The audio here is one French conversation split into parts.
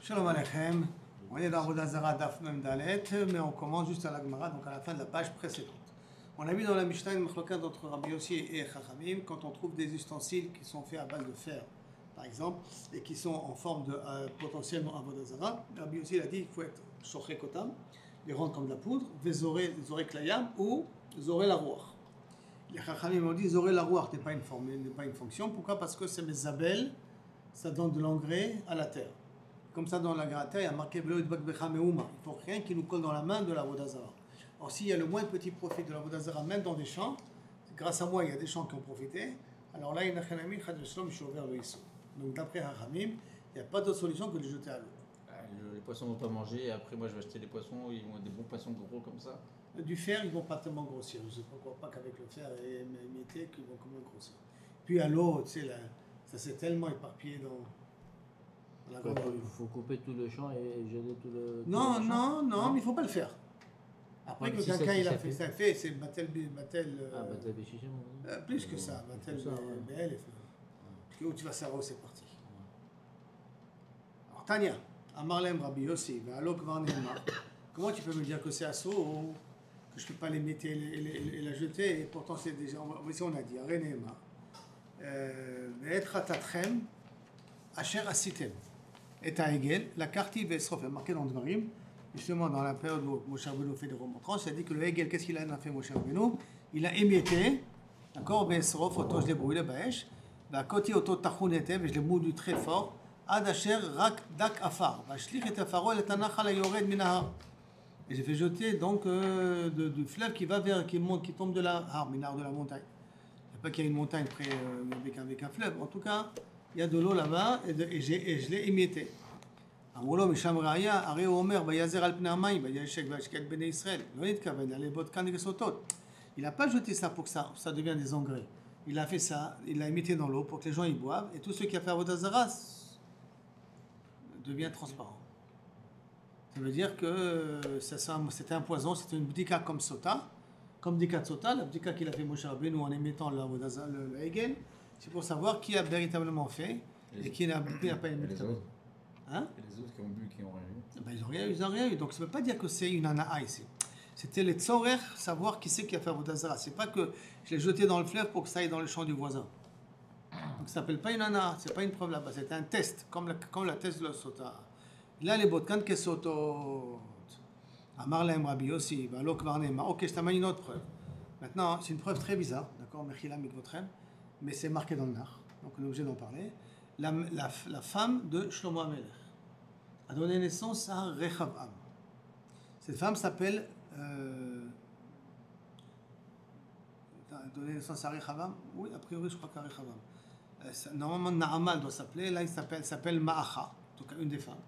Shalom Aleichem. On est dans Avodah Zarah Daf Mem Dalet, mais on commence juste à la Gemara, donc à la fin de la page précédente. On a vu dans la Mishnah une machlokat entre Rabbi Yossi et Chachamim quand on trouve des ustensiles qui sont faits à base de fer, par exemple, et qui sont en forme de potentiellement Avodah Zarah. Rabbi Yossi a dit qu'il faut être shochet kotam, les rendre comme de la poudre, zoré klayam ou zoré la rouach. Les Chachamim ont dit zoré la rouach n'est pas une fonction. Pourquoi? Parce que c'est mes abels, ça donne de l'engrais à la terre. Comme ça, dans la terre, il y a marqué Velo Yidbak Becha Meuma. Il ne faut rien qui nous colle dans la main de la Avodah Zarah. Or, s'il y a le moins petit profit de la Avodah Zarah, même dans des champs, grâce à moi, il y a des champs qui ont profité. Alors là, il y a Nachanami, Chad Shlom, je suis ouvert le Issou. Donc, d'après Hachamim, il n'y a pas d'autre solution que de jeter à l'eau. Les poissons ne vont pas manger, et après, moi, je vais acheter des poissons, ils vont être des bons poissons gros comme ça. Du fer, ils ne vont pas tellement grossir. Je ne crois pas qu'avec le fer et mété, qu'ils vont quand même grossir. Puis à l'eau, tu sais, ça s'est tellement éparpillé dans. Il faut couper tout le champ et geler tout le. Non, mais il ne faut pas le faire. Après que quelqu'un il a fait ça, c'est Batel. Batel Béchiché, plus que ça, Batel BL. Où tu vas savoir où c'est parti. Alors, Tania, Amarlem Rabbi Yossi, Alok Varnema. Comment tu peux me dire que c'est assaut ou que je ne peux pas les mettre et la jeter et pourtant c'est déjà. Ici on a dit, Arenema. Ve'etra Tatrem, Asher Asitem. Et à Hegel, la Karti Vesrof est marquée dans Dvarim, justement dans la période où Moshe Rabbeinu fait des remontrances, il a dit que le Hegel, qu'est-ce qu'il a fait Moshe Rabbeinu? Il a émietté, d'accord, Vesrof, auto je l'ai brûlé, Baesh, la Koti auto Tachunete, je l'ai moulu très fort, Ad Asher Rak Dak Afar, Vashlich et Afaro, et Tanachal Yored Minahar. Et j'ai fait jeter donc du fleuve qui va vers, qui tombe de la Minahar, de la montagne. Il n'y a pas qu'il y a une montagne près avec un fleuve, en tout cas. Il y a de l'eau là-bas et je l'ai émietté. Il n'a pas jeté ça pour que ça devienne des engrais. Il a fait ça, il l'a émietté dans l'eau pour que les gens y boivent et tout ce qui a fait Avodah Zarah devient transparent. Ça veut dire que c'était un poison, c'était une bdika comme sota, comme bdika sota, la bdika qu'il a fait Moshe Rabbeinu en émettant l'Avodah Zarah, le Hegel. C'est pour savoir qui a véritablement fait et qui n'a pas émis. Hein? Et les autres qui ont bu, qui n'ont rien eu. Ils n'ont rien eu. Donc ça ne veut pas dire que c'est une ana'a ici. C'était les tzorer, savoir qui c'est qui a fait Avodah Zarah. C'est pas que je l'ai jeté dans le fleuve pour que ça aille dans le champ du voisin. Donc ça s'appelle pas une ana'a, c'est pas une preuve là-bas. C'était un test, comme la test de la sota. Là les botkan kesotot. Amar lahem Rabbi Yossi, v'alok varnema. Ok, je t'amène une autre preuve. Maintenant, c'est une preuve très bizarre, d'accord, Mechila mikvotrem. Mais c'est marqué dans le Nar, donc on est obligé d'en parler. La femme de Shlomo HaMelech a donné naissance à Rechavam. Cette femme s'appelle... a donné naissance à Rechavam. Oui, a priori, je crois qu'à Rechavam. Normalement, Naamal doit s'appeler. Là, il s'appelle Ma'acha, en tout cas une des femmes,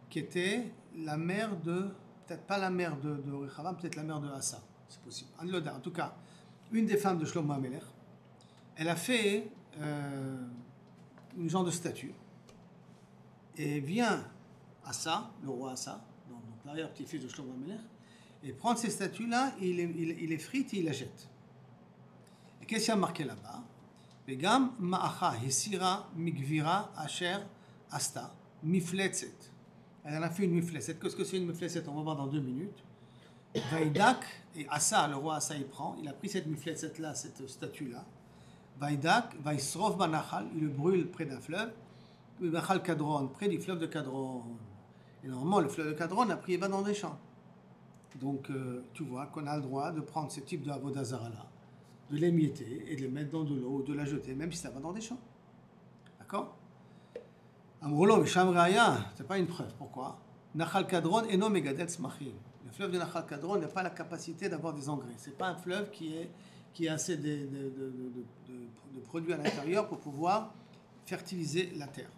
qui était la mère de... Peut-être pas la mère de Rechavam, peut-être la mère de Asa. C'est possible. En tout cas, une des femmes de Shlomo HaMelech. Elle a fait une genre de statue et vient Asa, le roi Asa, donc l'arrière-petit-fils de Shlomo HaMelech, et prend ces statues-là, il les frite et il les jette. Et qu'est-ce qu'il y a marqué là-bas? Vegam ma'acha hisira migvira asher asta mifletzet. Elle en a fait une mifletzet. Qu'est-ce que c'est une mifletzet? On va voir dans 2 minutes. Vaïdak, et Asa, le roi Asa, il a pris cette mifletzet-là, cette statue-là. Vaïdak, Vaïsrof Banachal, il le brûle près d'un fleuve, Banachal Kadron, près du fleuve de Kadron. Et normalement, le fleuve de Kadron, après, il va dans des champs. Donc, tu vois qu'on a le droit de prendre ce type de Avodah Zarah là, de l'émietter et de le mettre dans de l'eau, de la jeter, même si ça va dans des champs. D'accord? Amrolo, Misham Raya, c'est pas une preuve. Pourquoi? Nachal Kadron et non Megadel Smachim. Le fleuve de Nachal Kadron n'a pas la capacité d'avoir des engrais. C'est pas un fleuve qui a assez de produits à l'intérieur pour pouvoir fertiliser la terre.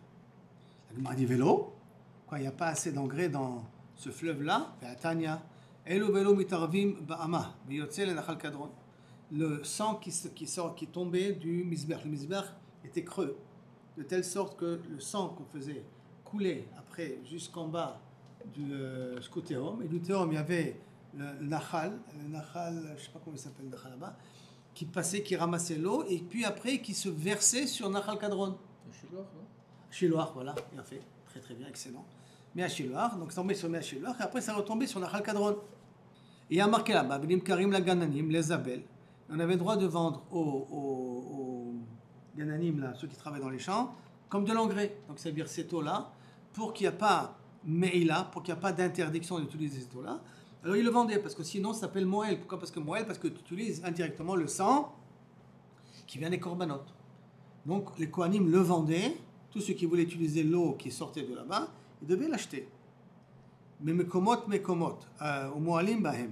La Gemara dit vélo, quoi, il n'y a pas assez d'engrais dans ce fleuve-là. Le sang qui tombait du misbech. Le misbech était creux, de telle sorte que le sang qu'on faisait couler après jusqu'en bas jusqu'au théorème, et du théorème il y avait le nachal, je ne sais pas comment il s'appelle le nachal là-bas, qui passait, qui ramassait l'eau, et puis après qui se versait sur Nachal Kadron. Shiloh, non? Shiloh, voilà, bien fait. très très bien, excellent. Me'ashiloach, donc c'est tombé sur Me'ashiloach, et après ça retombé sur Nachal Kadron. Et il y a marqué là-bas, Bnim Karim la Gananim, les Abel. On avait le droit de vendre aux Gananim, là, ceux qui travaillent dans les champs, comme de l'engrais. Donc ça veut dire cette eau-là, pour qu'il n'y ait pas Me'ila, pour qu'il n'y ait pas d'interdiction d'utiliser cette eau-là. Alors ils le vendaient, parce que sinon ça s'appelle Moël. Pourquoi? Parce que Moël, parce que tu utilises indirectement le sang qui vient des corbanotes. Donc les Kohanim le vendaient, tous ceux qui voulaient utiliser l'eau qui sortait de là-bas, ils devaient l'acheter. Mais mekomot, au Moalim bahem.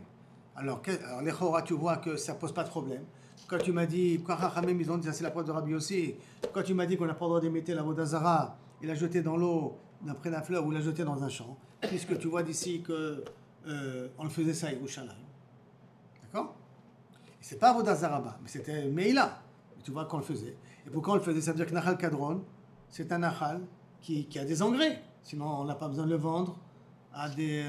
Alors les Chora, tu vois que ça pose pas de problème. Quand tu m'as dit, quand Chachamim, ils ont dit, ça c'est la preuve de Rabbi aussi, quand tu m'as dit qu'on n'a pas le droit d'émettre la Vodazara et la jeter dans l'eau d'après la fleur ou la jeter dans un champ, puisque tu vois d'ici que on le faisait ça à Yerushalayim. D'accord? C'est pas Vodazara, mais c'était Meila. Tu vois qu'on le faisait. Et pourquoi on le faisait? Ça veut dire que Nachal Kadron, c'est un Nachal qui a des engrais. Sinon, on n'a pas besoin de le vendre à des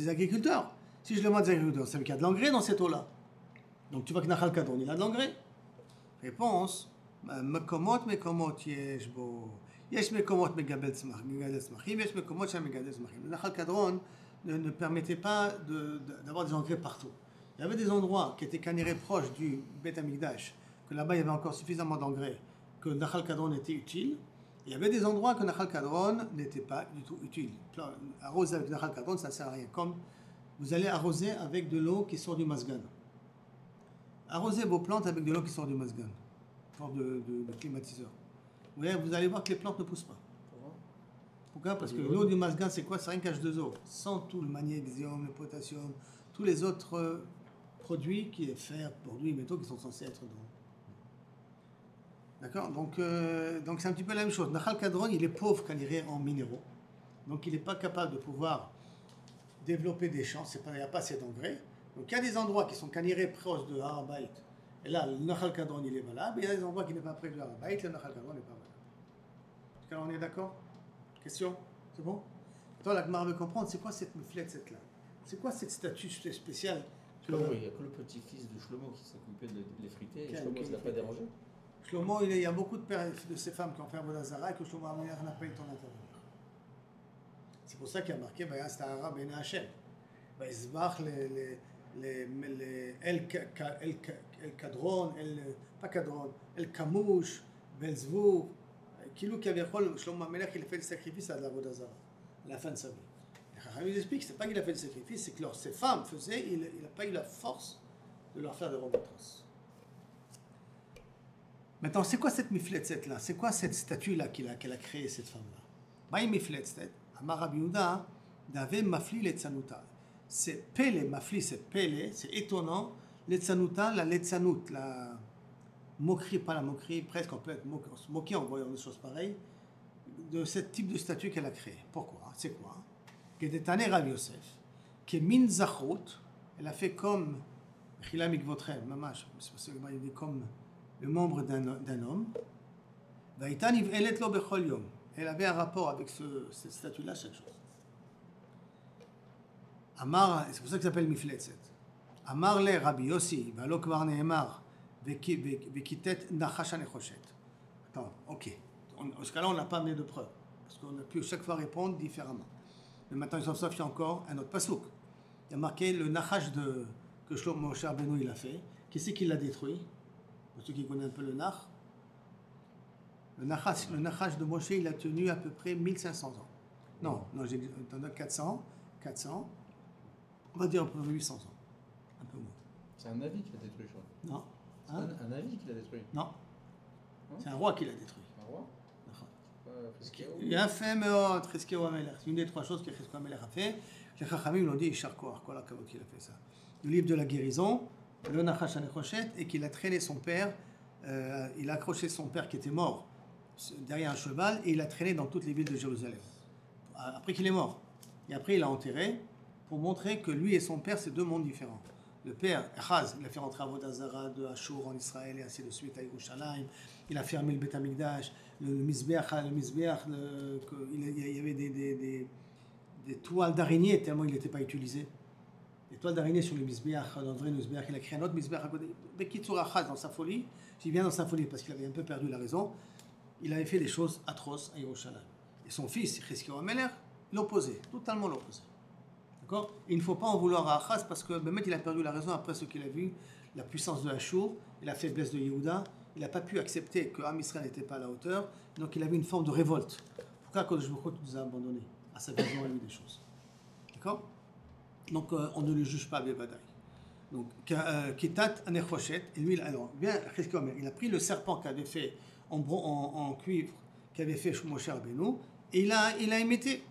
agriculteurs. Si je le vends à des agriculteurs, ça veut dire qu'il y a de l'engrais dans cette eau-là. Donc tu vois que Nachal Kadron, il a de l'engrais. Réponse, Mekomot yesh bo. Yesh mekomot megabel tzmachim, yesh mekomot shem megabel tzmachim. Le Nachal Kadron ne permettait pas d'avoir des engrais partout. Il y avait des endroits qui étaient canirés proches du Beth Amikdash, que là-bas il y avait encore suffisamment d'engrais, que Nachal Kadron était utile. Il y avait des endroits que Nachal Kadron n'était pas du tout utile. Arroser avec Nachal Kadron, ça ne sert à rien. Comme vous allez arroser avec de l'eau qui sort du Mazgan. Arrosez vos plantes avec de l'eau qui sort du Mazgan, forme de climatiseur. Vous allez voir que les plantes ne poussent pas. Pourquoi? Parce que l'eau du Mazgan, c'est quoi? C'est rien qu'H2O. Sans tout le magnésium, le potassium, tous les autres produits qui est fer, produits, métaux qui sont censés être dans. D'accord? Donc c'est un petit peu la même chose. Nachal Kadron, il est pauvre quand il est en minéraux. Donc il n'est pas capable de pouvoir développer des champs. Il n'y a pas assez d'engrais. Donc il y a des endroits qui sont canirés proches de Harabait. Et là, le Nachal Kadron, il est valable. Et il y a des endroits qui n'est pas près de Harabait. Le Nachal Kadron n'est pas valable. Est-ce qu'on est d'accord? Question? C'est bon? Toi, la Gemara veut comprendre, c'est quoi cette muflette, cette là? C'est quoi cette statue spéciale? Il n'y a que le petit-fils de Shlomo qui s'occupait de les friter. Et Shlomo, ça ne l'a pas dérangé. Shlomo, il y a beaucoup de ces femmes qui ont fait un Vodazara et que Shlomo n'a pas eu le temps d'intervenir. C'est pour ça qu'il y a marqué Vayastahara ben Hashem. Vayizbach El Kadron, pas Kadron, El Kamouch, Belzvou, Kilou Kaviachol, Shlomo Amelech, il a fait le sacrifice à la Vodazara à la fin de sa vie. Il explique que ce n'est pas qu'il a fait le sacrifice, c'est que ces femmes faisaient, il n'a pas eu la force de leur faire des remontrances. Maintenant, c'est quoi cette miflet cette là? C'est quoi cette statue là qu'elle a créée, cette femme-là? Maï miflet cette, Amar Rabbi Yehuda, d'ave mafli letzanuta. C'est pele, mafli c'est pele, c'est étonnant. Letzanuta, la letzanut, la moquerie, pas la moquerie, presque on peut être moqué en voyant des choses pareilles, de ce type de statue qu'elle a créée. Pourquoi? C'est quoi? Kedetane Rav Yosef, qui est min zachot, elle a fait comme Chila mikvotrem, mamash, il dit comme le membre d'un homme. Vaïtan iv'elet lo bechol yom. Elle avait un rapport avec cette statue-là chaque chose. Amar, c'est pour ça que ça s'appelle Mifletzet. Amar le Rabbi Yossi, valo kvar ne'emar, vekitet nachash hanechoshet. Attends, ok. En ce cas-là, on n'a pas amené de preuves, parce qu'on a pu chaque fois répondre différemment. Mais maintenant, il y a encore un autre pasouk. Il y a marqué le nachash que Shlomo Moshe Rabbeinu il a fait. Qui c'est qui l'a détruit? Pour ceux qui connaissent un peu le nach. Le nachash de Moshe, il a tenu à peu près 1500 ans. Non, j'ai dit 400. On va dire un peu 800 ans. Un peu moins. C'est un navire qui l'a détruit, je crois. Non. C'est un navire qui l'a détruit. Non. C'est un roi qui l'a détruit. Un roi? Il y a fait Chizkiyahu HaMelech. C'est une des trois choses que Chizkiyahu HaMelech a fait. Les Chachamim l'ont dit, Yishar Koach, Kol HaKavod qu'il a fait ça. Le livre de la guérison, le Nachash HaNechoshet, et qu'il a traîné son père, il a accroché son père qui était mort derrière un cheval, et il l'a traîné dans toutes les villes de Jérusalem. Après qu'il est mort. Et après, il l'a enterré pour montrer que lui et son père, c'est deux mondes différents. Le père, Achaz, il a fait rentrer Avodah Zara de Ashur en Israël et ainsi de suite à Yerushalayim. Il a fermé le Beth Amikdash, le Mizbeach, il y avait des toiles d'araignée tellement il n'était pas utilisé. Des toiles d'araignée sur le Mizbeach, dans le vrai Mizbeach, il a créé un autre Mizbeach à côté. Bekitsur Achaz, dans sa folie, j'y viens dans sa folie parce qu'il avait un peu perdu la raison, il avait fait des choses atroces à Yerushalayim. Et Et son fils, Chizkiyahu Amelech, l'opposé, totalement l'opposé. D'accord? Il ne faut pas en vouloir à Achaz parce que Bémet, il a perdu la raison après ce qu'il a vu, la puissance de Achour et la faiblesse de Yehuda. Il n'a pas pu accepter que Am Israël n'était pas à la hauteur, donc il avait une forme de révolte. Pourquoi Kodesh Baruch Hu nous a abandonnés à sa vision à lui des choses? D'accord? Donc on ne le juge pas, Bevadaï. Donc, Kitat Anechoshet, et lui, alors, bien, il a pris le serpent qu'avait fait en cuivre, qu'avait fait Moshe Rabbeinu, et il a imité.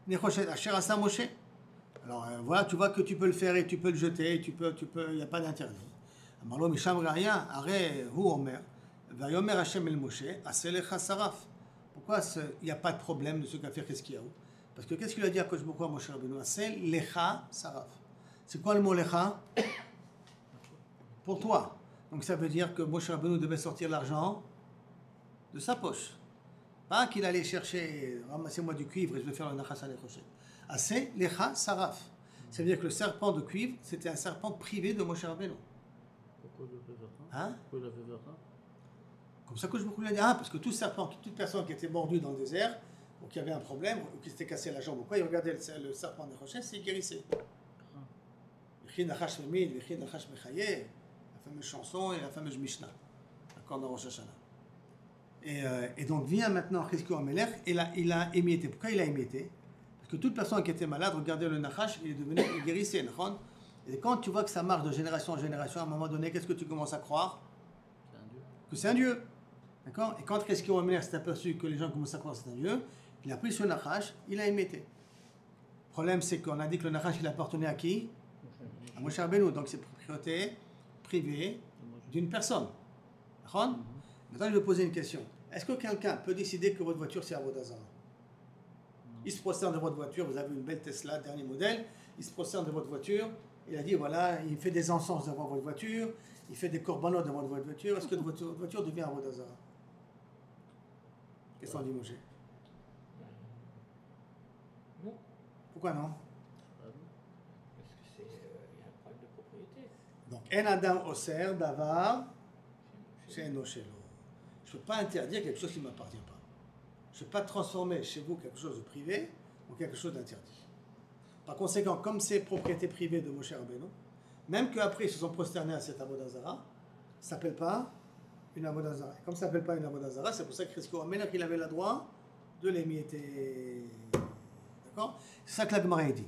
Nechoshet, Asher Asa Moshe. Alors voilà, tu vois que tu peux le faire et tu peux le jeter, il n'y a pas d'interdit. Amarlo Misham Raya, Are Hu Omer, Vayomer Hashem El Moshe, Aselecha Saraf. Pourquoi il n'y a pas de problème de ce qu'a fait Chizkiyahu? Parce que qu'est-ce qu'il a dit à Kodesh Baruch Hu à Moshe Rabbeinu? Aselecha Saraf. C'est quoi le mot Lecha? Pour toi. Donc ça veut dire que Moshe Rabbeinu devait sortir l'argent de sa poche. Pas qu'il allait chercher, ramassez-moi du cuivre et je vais faire le Nachas Anechoshet. Assez Lecha Saraf. Ça veut dire que le serpent de cuivre, c'était un serpent privé de Moshe Rabbeinu. Pourquoi il a fait faire ça? Hein? Pourquoi il a fait faire ça? Comme ça que je me dit, parce que tout serpent, toute personne qui était mordue dans le désert, ou qui avait un problème, ou qui s'était cassé la jambe, ou quoi, il regardait le serpent de Rochelle, c'est guérissait. La fameuse chanson et la fameuse Mishnah, d'accord, dans Rosh Hashanah. Et donc vient maintenant Chizkiyahu Amelech, et il a émietté. Pourquoi il a émietté? Parce que toute personne qui était malade regardait le Nachash, il est devenu, il guérissait. Et quand tu vois que ça marche de génération en génération, à un moment donné, qu'est-ce que tu commences à croire? Que c'est un dieu. D'accord? Et quand Chizkiyahu Amelech s'est aperçu que les gens commencent à croire que c'est un dieu, il a pris ce Nachash, il a émietté. Le problème, c'est qu'on a dit que le Nachash, il appartenait à qui? À Moshe Rabbeinu. Donc c'est propriété privée d'une personne. D'accord? Maintenant, je vais poser une question. Est-ce que quelqu'un peut décider que votre voiture, c'est Avodah Zarah? Il se prosterne de votre voiture, vous avez une belle Tesla, dernier modèle, il se prosterne de votre voiture, il a dit, voilà, il fait des encens devant votre voiture, il fait des korbanot devant votre voiture, est-ce que votre voiture devient Avodah Zarah? Qu'est-ce qu'on dit, Moshe? Non. Pourquoi non? Parce que il y a un problème de propriété. Donc, En Adam Oser Davar, c'est Eno Shelo. Je ne peux pas interdire quelque chose qui ne m'appartient pas. Je ne peux pas transformer chez vous quelque chose de privé en quelque chose d'interdit. Par conséquent, comme c'est propriété privée de Moshe Rabbeinu, même qu'après ils se sont prosternés à cette Avodah Zarah, ça ne s'appelle pas une Avodah Zarah. Et comme ça ne s'appelle pas une Avodah Zarah, c'est pour ça que Chizkiyahu Amelech, il avait le droit de l'émietter. D'accord? C'est ça que la Gemara dit.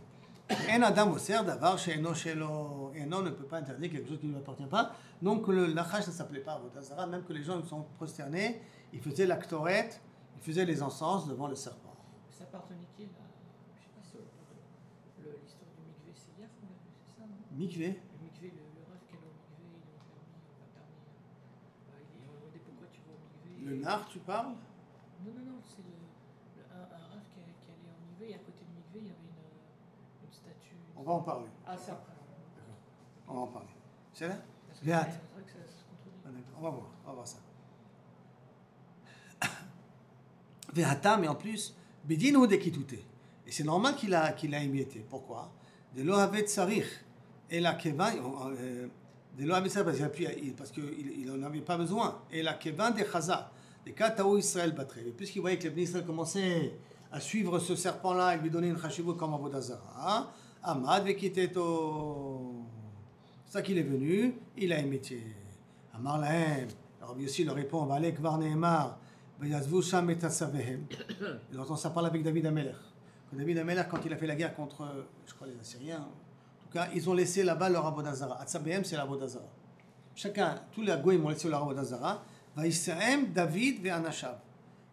Un Adam Oser Davar she'eno shelo. Et un homme ne peut pas interdire quelque chose qui ne lui appartient pas. Donc le Nachash ne s'appelait pas Avodah Zarah, même que les gens ils sont prosternés, ils faisaient la Ktoret, ils faisaient les encens devant le serpent. Ça appartenait qui là? Je sais pas si l'histoire du mikvé, c'est hier qu'on l'a vu, c'est ça, non? Mikvé. Le mikvé, le rêve qu'elle est au mikvé, ils ont permis, on demandé pourquoi tu vas au mikvé. Le nar, tu parles? Non, c'est un rêve qui allait au mikvé, et à côté du mikvé, il y avait une statue. On va en parler. Ah, ça après. D'accord. On va en parler. C'est là? Parce que Bien. c'est vrai que ça se contredit. Ah, d'accord. On va voir ça. Ve'ata, mais en plus, Bedin ou Dekitute. Et c'est normal qu'il a émietté. Pourquoi? De l'ohavet sarich. Et la keva, de l'ohavet sarich, parce qu'il n'en avait pas besoin. Et la keva de chaza, de kataou Israël batre. Et puisqu'il voyait que les bénis Israël commençaient à suivre ce serpent-là et lui donner une chashivut comme Avodah Zarah, Amad ve'kiteto. C'est ça qu'il est venu, il a émietté. Amar lahem. Alors lui aussi, il leur répond, Valek var ne'emar. Et donc ça parle avec David Amelech. David Amelech, quand il a fait la guerre contre, je crois, les Assyriens, en tout cas, ils ont laissé là-bas leur Avodah Zarah. Atzabehem, c'est l'Avodah Zarah. Chacun, tous les Goïms ont laissé leur Avodah Zarah. Vaïssahem, David, Ve'anashav.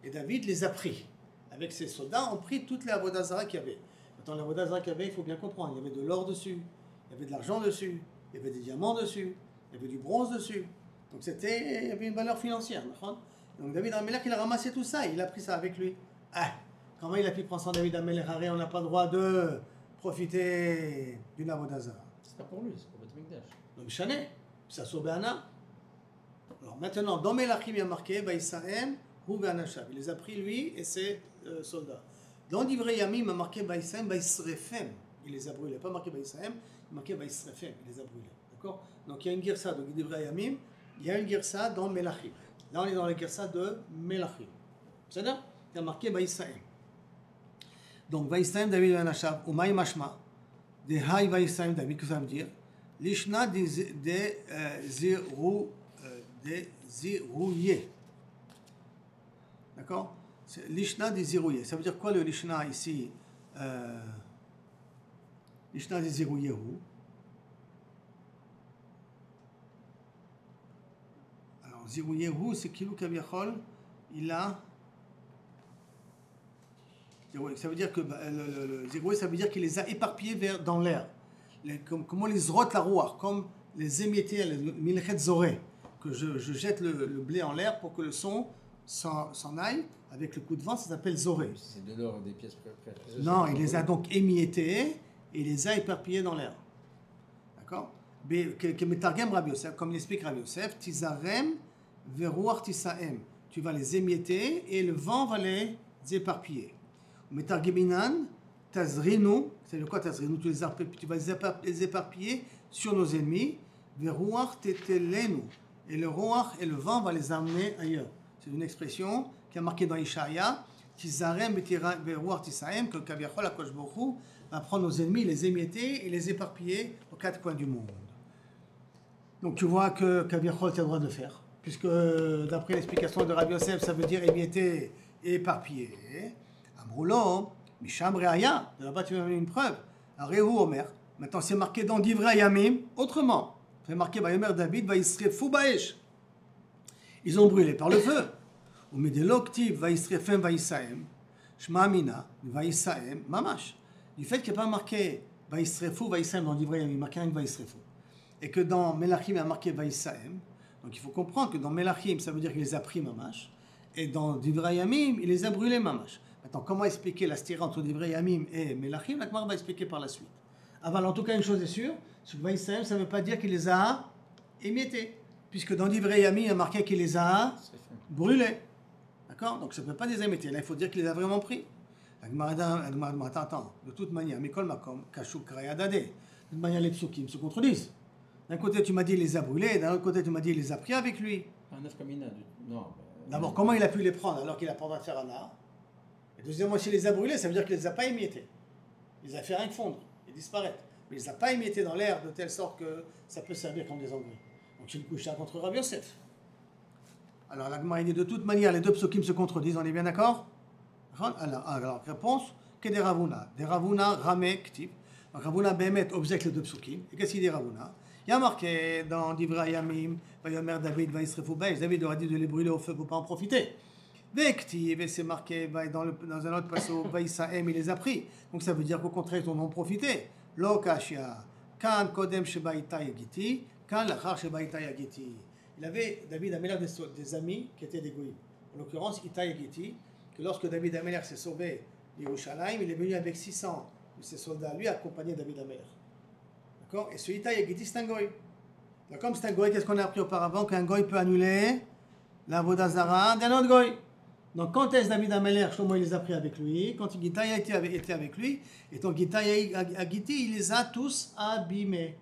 Et David les a pris. Avec ses soldats, ont pris toutes les Avodah Zarah qu'il y avait. Maintenant, l'Avodah Zarah qu'il y avait, il faut bien comprendre. Il y avait de l'or dessus, il y avait de l'argent dessus, il y avait des diamants dessus, il y avait du bronze dessus. Donc il y avait une valeur financière. Donc David Amelech, il a ramassé tout ça, il a pris ça avec lui. Comment il a pu prendre sans David Amelech? On n'a pas le droit de profiter d'une Avodah Zarah. C'est pas pour lui, c'est pour Beth Mikdash. Donc Chané, ça sauve Anna. Alors maintenant, dans Melachim, il y a marqué Vaïsahem, Hu Ve'anashav. Il les a pris lui et ses soldats. Dans Divrei Yamim, il a marqué Vaïsahem, Vaïsrefem. Il les a brûlés. Il n'a pas marqué Vaïsahem, il a marqué Vaïsrefem. Il les a brûlés. D'accord? Donc il y a une girsa dans Divrei Yamim, il y a une girsa dans Melachim. Là, on est dans la girsa de Melachim. C'est-à-dire, il y a marqué Vaïsahem. Donc, Vaïsraël David Ben Achab, ou Maï Mashma, des Haï Vaïsraël David, que ça veut dire? L'Ishna des Zirouillés. D'accord? L'Ishna des Zirouillés. Ça veut dire quoi le Lishna ici? L'Ishna des Zirouillés où? Alors, Zirouillé où, c'est Kilou Kaviachol, il a. Ça veut dire que le Zirouillé, ça veut dire qu'il les a éparpillés dans l'air. Comment les zrot la rouar, comme les émiettés, les milchet zoré, que je jette le blé en l'air pour que le son s'en aille avec le coup de vent, ça s'appelle zoré. C'est de l'or, des pièces précieuses. Non, il les a donc émiettés et il les a éparpillés dans l'air. D'accord? Comme l'explique Rabbi Yosef, Tizarem verouar tisaem. Tu vas les émietter et le vent va les éparpiller. Metargeminan, Tazrinu, c'est quoi Tazrinu? Tu vas les éparpiller sur nos ennemis. Verouach tetelenu. Et le rouach et le vent va les amener ailleurs. C'est une expression qui est marquée dans Ishaïa. Tizarem verouach tisaem, que Kaviachol HaKadosh Baruch Hu va prendre nos ennemis, les émietter et les éparpiller aux quatre coins du monde. Donc tu vois que Kaviachol tu as le droit de le faire. Puisque d'après l'explication de Rabbi Yosef, ça veut dire émietter et éparpiller. Amroulo. Misham Reaya, de là-bas tu m'as donné une preuve. Arehu Omer. Maintenant c'est marqué dans Divrei Yamim, autrement. C'est marqué Vayomer David, Vaïsrefou Baesh. Ils ont brûlé par le feu. Ou Medeloktiv, Vaïsrefem, Vaïsaem. Shma Amina, Vaïsaem, Mamash. Du fait qu'il n'y a pas marqué Vaïsrefou, Vaïsaem dans Divrei Yamim, il marqué rien que Vaïsrefou. Et que dans Melachim, il y a marqué Vaïsaem. Donc il faut comprendre que dans Melachim, ça veut dire qu'il les a pris Mamash. Et dans Divrei Yamim, il les a brûlés Mamash. Maintenant, comment expliquer la stira entre Divrei Yamim et Melachim? La Gemara va expliquer par la suite. Avant, en tout cas, une chose est sûre, c'est que Vaïsraël, ça ne veut pas dire qu'il les a émiettés. Puisque dans Divrei Yamim, il y a marqué qu'il les a brûlés. D'accord? Donc ça ne peut pas les émietter. Là, il faut dire qu'il les a vraiment pris. La Gemara attends, de toute manière, Mikol Makom, Kashuk Krayadade. De toute manière, les psukim se contredisent. D'un côté, tu m'as dit qu'il les a brûlés, d'un autre côté, tu m'as dit qu'il les a pris avec lui. Un œuf comme non. D'abord, comment il a pu les prendre alors qu'il n'a pas le droit de faire un art? Et deuxièmement, s'il les a brûlés, ça veut dire qu'il ne les a pas émiettés. Il les a fait rien que fondre et disparaître. Mais il ne les a pas émiettés dans l'air de telle sorte que ça peut servir comme des engrais. Donc c'est une couche contre Rabbi Yosef. Alors la Gemara dit de toute manière, les deux psukim se contredisent, on est bien d'accord? Alors réponse, que des Ravuna. Des Ravuna, Ramé, Ktib. Donc Ravuna Behemet objecte les deux psukim. Et qu'est-ce qu'il dit Ravuna? Il y a marqué dans Divrei Yamim, Vayomer David, Vaïsrefou Baesh. David aurait dit de les brûler au feu pour ne pas en profiter. Vektiv, et c'est marqué dans un autre passage, Vaïsaem, il les a pris. Donc ça veut dire qu'au contraire, ils en ont profité. Lokashia, Kan Kodem Sheba Ita Yagiti, Kan Lachar Sheba Ita Yagiti. Il avait, David Améler, des amis qui étaient des goïms. En l'occurrence, Ita Yagiti, que lorsque David Améler s'est sauvé d'Yerushalayim, il est venu avec 600 de ses soldats, lui, accompagné David Améler. D'accord? Et ce Ita Yagiti, c'est un goï. Comme c'est un goï, qu'est-ce qu'on a appris auparavant? Qu'un goï peut annuler la Vodazara d'un autre goï. Donc, quand est-ce David Améler, Shlomo, il les a pris avec lui, quand Gitaïa était avec lui, et donc Gitaïa Agiti, il les a tous abîmés.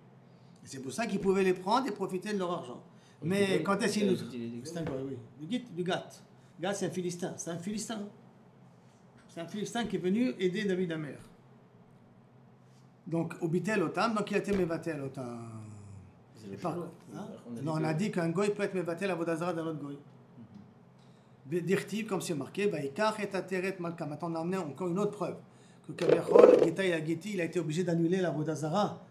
Et c'est pour ça qu'il pouvait les prendre et profiter de leur argent. Mais quand est-ce qu'il nous... C'est un goy, oui. Du Gath. Gath, c'est un Philistin. C'est un Philistin. C'est un Philistin qui est venu aider David Améler. Donc, au Bitel Otam, donc il a été Mevatel Otam. Non, on a dit qu'un goy peut être Mevatel à Vodazara d'un autre goy. Dirtiv, comme c'est marqué, Vaikach et Ateret Malka. Maintenant, on a amené encore une autre preuve. Que Kaviachol, Gitaï Agiti, il a été obligé d'annuler la Vodazara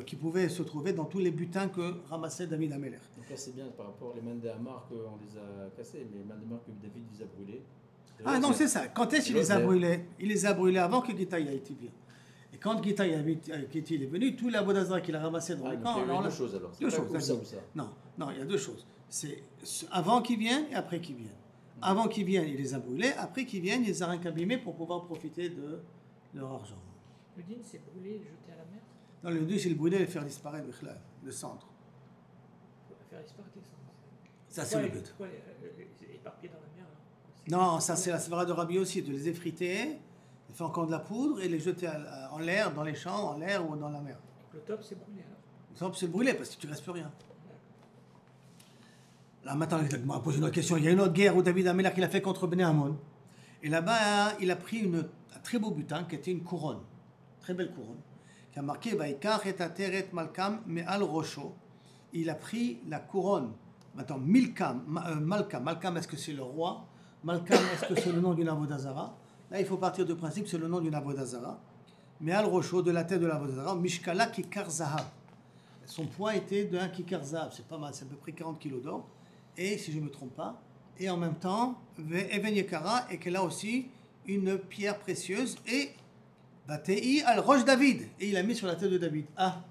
qui pouvait se trouver dans tous les butins que ramassait David Améler. Donc là, c'est bien par rapport aux mains de Hamar qu'on les a cassés, mais les mains de Hamar que David les a brûlées. Ah non, c'est ça. Quand est-ce qu'il les a brûlés? Il les a brûlés avant que Gitaï Agiti vienne. Et quand Gitaï Agiti est venu, tout la Vodazara qu'il a ramassé dans les camps. Il y a deux choses alors. Deux choses. Ça. Non, il y a deux choses. C'est avant qu'ils viennent et après qu'ils viennent. Avant qu'ils viennent, il les a brûlés. Après qu'ils viennent, il les a rien qu'abîmés pour pouvoir profiter de leur argent. Le din, c'est brûler et jeter à la mer? Non, le din, c'est le brûler et le faire disparaître le centre. Faire disparaître les cendres. Ça, c'est le but. Pourquoi les éparpiller dans la mer? Non, ça, c'est la svara de Rabbi aussi, de les effriter, de faire encore de la poudre et les jeter en l'air, dans les champs, en l'air ou dans la mer. Donc le top, c'est brûler alors? Le top, c'est brûler parce que tu ne restes plus rien. Là, maintenant, il m'a posé une autre question. Il y a une autre guerre où David Améler qu'il a fait contre Bnei Ammon. Et là-bas, il a pris un très beau butin qui était une couronne, très belle couronne, qui a marqué Vaikar et Ateret Malkam Me'al Rosho. Il a pris la couronne. Maintenant, Malkam, est-ce que c'est le roi? Malkam, est-ce que c'est le nom d'une Avodazara? Là, il faut partir du principe que c'est le nom d'une Avodazara. Me'al Rosho, de la tête de l'Avodazara, Mishkala Kikar Zahab. Son poids était de 1 Kikar Zahab, c'est pas mal, c'est à peu près 40 kilos d'or. Et si je ne me trompe pas, et en même temps, Even Yekara, et qu'elle a aussi une pierre précieuse, et Batei al Roche David, et il a mis sur la tête de David. Ah,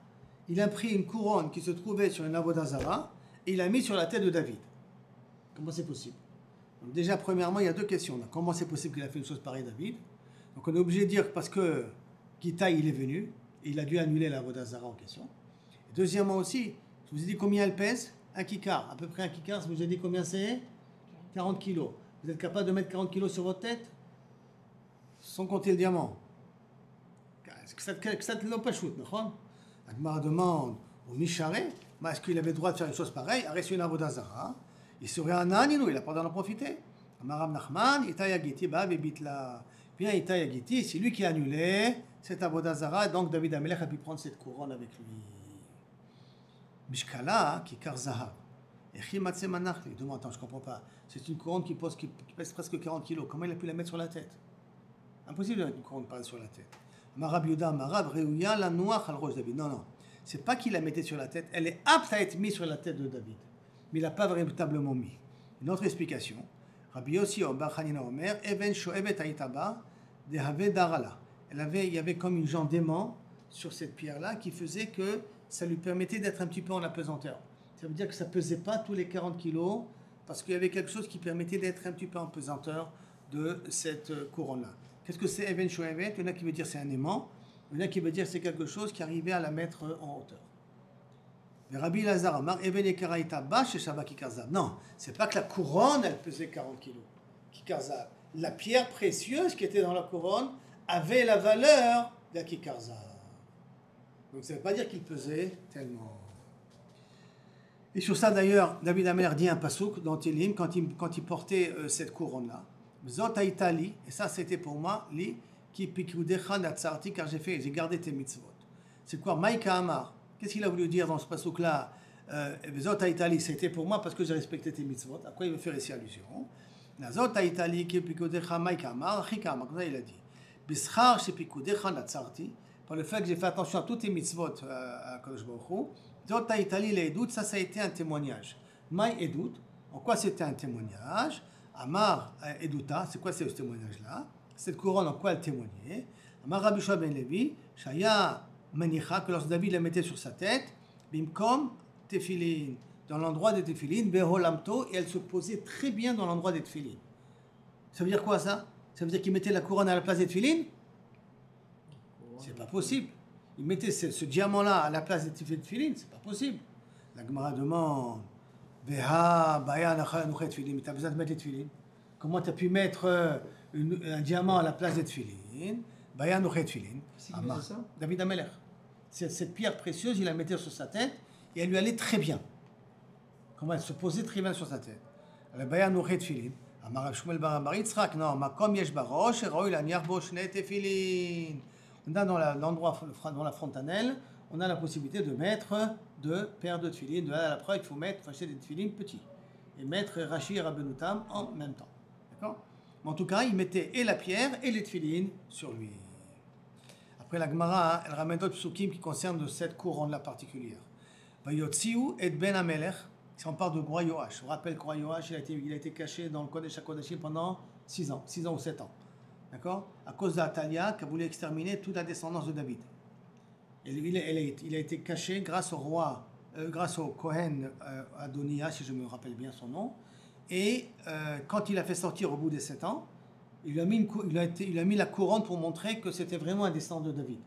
il a pris une couronne qui se trouvait sur une Avodazara, et il l'a mis sur la tête de David. Comment c'est possible? Donc déjà, premièrement, il y a deux questions. Là. Comment c'est possible qu'il a fait une chose pareille, David? Donc on est obligé de dire que parce que Gitaï, il est venu, et il a dû annuler l'Avodazara en question. Et deuxièmement aussi, je vous ai dit combien elle pèse? Un kikar, à peu près un kikar, je vous ai dit combien c'est? 40 kilos. Vous êtes capable de mettre 40 kilos sur votre tête? Sans compter le diamant. Est-ce que ça te l'a pas shoot, non? La Gemara demande au Misharé, est-ce qu'il avait le droit de faire une chose pareille? Arrête une Avodazara. Il serait un aninou, il n'a pas d'en profiter. Amaram Nachman, Itayagiti, Babibitla. Bien Itayagiti, c'est lui qui a annulé cette Avodazara, donc David Amelech a pu prendre cette couronne avec lui. Mishkala, qui Karzahab. Et Chimatse Manach, il demande, attends, je ne comprends pas. C'est une couronne qui pèse presque 40 kilos. Comment il a pu la mettre sur la tête? Impossible de mettre une couronne pareille sur la tête. Marab Yuda, Marab, Reuya, la Noach, al Rosh David. Non, non. C'est pas qu'il la mettait sur la tête. Elle est apte à être mise sur la tête de David. Mais il l'a pas véritablement mis. Une autre explication. Rabbi Yossi Bar Hanina Omer, Even Shoevet Aitaba, de Have Darala. Il y avait comme une jambe d'aimant sur cette pierre-là qui faisait que ça lui permettait d'être un petit peu en apesanteur. Ça veut dire que ça pesait pas tous les 40 kilos parce qu'il y avait quelque chose qui permettait d'être un petit peu en pesanteur de cette couronne-là. Qu'est-ce que c'est Even Shoevet? Il y en a qui veut dire c'est un aimant. Il y en a qui veut dire c'est quelque chose qui arrivait à la mettre en hauteur. Mais Rabbi Lazar Amar, Even Yekaraïta Bash et Shabbat Kikarzab. Non, c'est pas que la couronne, elle pesait 40 kilos. Kikarzab. La pierre précieuse qui était dans la couronne avait la valeur de la Kikarzab. Donc ça ne veut pas dire qu'il pesait tellement. Et sur ça d'ailleurs, David Amelech dit un pasouk dans Télim quand il portait cette couronne-là. Zot Haïtali, et ça c'était pour moi, li qui pikudechan atzarti, car j'ai gardé tes mitzvot. C'est quoi Maïka Amar? Qu'est-ce qu'il a voulu dire dans ce pasouk-là? Zot Haïtali, c'était pour moi parce que j'ai respecté tes mitzvot. À quoi il veut faire ici allusion? Zot Haïtali qui pikudechan Maïka Amar, Achika Amar, comme ça il a dit. Bischar chez pikudechan atzarti, par le fait que j'ai fait attention à tous tes mitzvot à Kadosh Baruch Hu. Zot Haïtali l'Edout, ça a été un témoignage. Maï Edout, en quoi c'était un témoignage? Amar Edouta, c'est quoi ce témoignage-là? Cette couronne, en quoi elle témoignait? Amar Rabbi Shua ben Levi, Shaya Manicha, que lorsque David la mettait sur sa tête, Bimkom Tefilin, dans l'endroit des Tefilin, Beholamto, et elle se posait très bien dans l'endroit des Tefilin. Ça veut dire quoi ça? Ça veut dire qu'il mettait la couronne à la place des Tefilin? C'est pas possible. Il mettait ce diamant-là à la place des Tefilin, c'est pas possible. La Gemara demande. Veha, Baya, Nuchet Tefilin, mais tu as besoin de mettre les Tefilin. Comment tu as pu mettre un diamant à la place des Tefilin? Baya, Nuchet Tefilin. C'est qui faisait ça? David Amelech. Cette pierre précieuse, il la mettait sur sa tête et elle lui allait très bien. Comment elle se posait très bien sur sa tête. Baya, Nuchet Tefilin. Amar Shmuel bar Amar Yitzchak, non, Makom Yesh Barosh, Roy Laniar Boshne Tefilin. On a dans l'endroit, dans la fontanelle, on a la possibilité de mettre deux paires de tefilines. De là à la preuve, il faut acheter des tefilines petits et mettre Rashi et Rabbeinu Tam en même temps. D'accord? Mais en tout cas, il mettait et la pierre et les tefilines sur lui. Après la Gemara, elle ramène d'autres psukim qui concernent cette couronne-là particulière. Vayotziu et Ben Amelech, si on parle de roi Yoash. Je vous rappelle que roi Yoash, il a été caché dans le Kodesh HaKodashim pendant 6 ans ou 7 ans. D'accord? À cause d'Atalia qui a voulu exterminer toute la descendance de David. Et il a été caché grâce au roi, grâce au Kohen Adonia, si je me rappelle bien son nom. Et quand il a fait sortir au bout des 7 ans, il a mis la couronne pour montrer que c'était vraiment un descendant de David.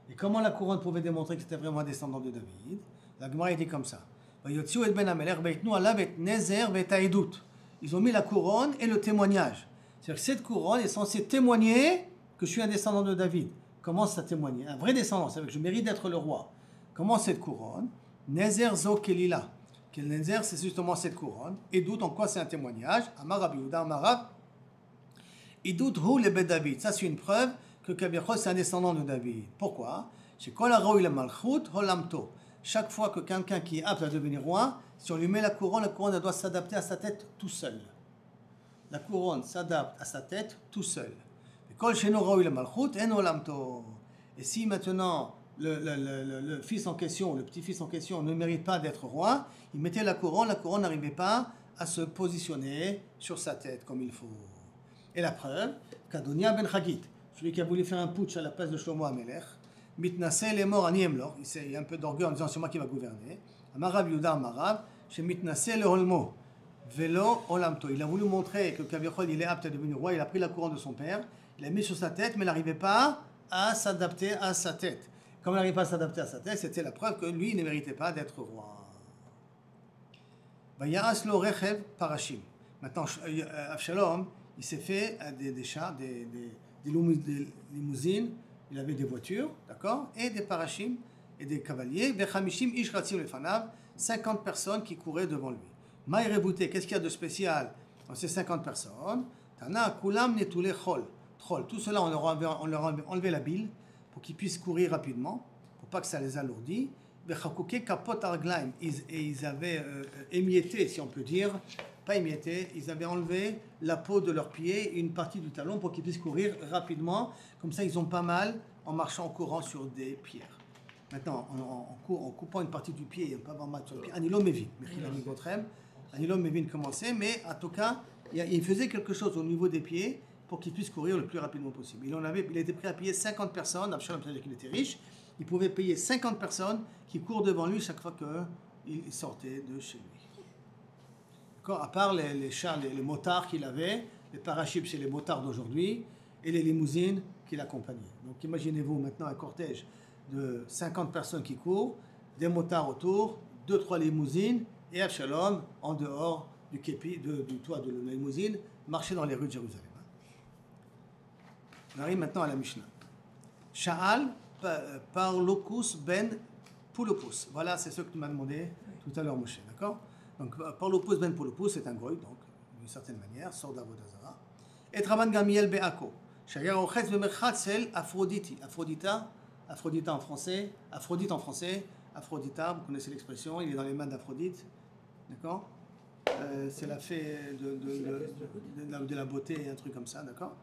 Et comment la couronne pouvait démontrer que c'était vraiment un descendant de David? La Gemara était comme ça. Ils ont mis la couronne et le témoignage. C'est-à-dire que cette couronne est censée témoigner que je suis un descendant de David. Comment ça témoigne? Un vrai descendant, c'est-à-dire que je mérite d'être le roi. Comment cette couronne? Nezer zo kelila. Quel Nezer, c'est justement cette couronne. Et d'où, en quoi c'est un témoignage? Amar Rabbi Yehuda Amar Rab. Idout hu le bet David. Ça, c'est une preuve que Kabiachol, c'est un descendant de David. Pourquoi? Chez Kol Haro il malchut holamto. Chaque fois que quelqu'un qui est apte à devenir roi, si on lui met la couronne elle doit s'adapter à sa tête tout seul. La couronne s'adapte à sa tête tout seul. Kol sheno Haro il malchut en holamto. Et si maintenant le fils en question, le petit-fils en question ne mérite pas d'être roi, il mettait la couronne n'arrivait pas à se positionner sur sa tête comme il faut. Et la preuve, qu'Adonia ben Chagit, celui qui a voulu faire un putsch à la place de Shlomo HaMelech, mitnaseh les morts ani emlor, il y a un peu d'orgueil en disant c'est moi qui va gouverner. Amarav Yuda Amarav, chez mitnaseh le holmo, velo olamto. Il a voulu montrer que Kavichol il est apte à devenir roi, il a pris la couronne de son père, il l'a mis sur sa tête, mais il n'arrivait pas à s'adapter à sa tête. Comme il n'arrivait pas à s'adapter à sa tête, c'était la preuve que lui il ne méritait pas d'être roi. Vayas lo rechev parashim. Maintenant, Avshalom, il s'est fait des chars, des limousines, il avait des voitures, d'accord, et des parachim, et des cavaliers, vechamishim ish ratzim lefanav, 50 personnes qui couraient devant lui. Maï rebouté, qu'est-ce qu'il y a de spécial dans ces 50 personnes? Tana kulam netule chol. Tout cela, on leur a enlevé la bile pour qu'ils puissent courir rapidement, pour pas que ça les alourdit. Vechakouke kapot arglaim, et ils avaient émietté, si on peut dire, pas émietté, ils avaient enlevé la peau de leurs pieds, une partie du talon pour qu'ils puissent courir rapidement. Comme ça, ils ont pas mal en marchant en courant sur des pierres. Maintenant, en coupant une partie du pied, il n'y a pas vraiment mal sur le pied. Anilo Mevin, Anilo Mevin commençait, mais en tout cas, il faisait quelque chose au niveau des pieds pour qu'ils puissent courir le plus rapidement possible. Il était prêt à payer 50 personnes, Absalom savait qu'il était riche, il pouvait payer 50 personnes qui courent devant lui chaque fois qu'il sortait de chez lui. À part les chars, les motards qu'il avait, les parachutes c'est les motards d'aujourd'hui, et les limousines qui l'accompagnaient. Donc imaginez-vous maintenant un cortège de 50 personnes qui courent, des motards autour, 2-3 limousines, et Avshalom en dehors du képi, du toit de la limousine, marcher dans les rues de Jérusalem. On arrive maintenant à la Mishnah. Sha'al Parlokus ben Poulopus. Voilà, c'est ce que tu m'as demandé tout à l'heure, Moshe, d'accord? Donc, Parlopus ben Poulopus est un goy, donc, d'une certaine manière, sort d'Avodah Zara. Et Rabban Gamiel Be'ako. Shaya Ochetz Bemerchatsel Aphrodite. Aphrodita en français. Aphrodita, vous connaissez l'expression, il est dans les mains d'Aphrodite. D'accord? C'est la fée de la beauté, un truc comme ça, d'accord?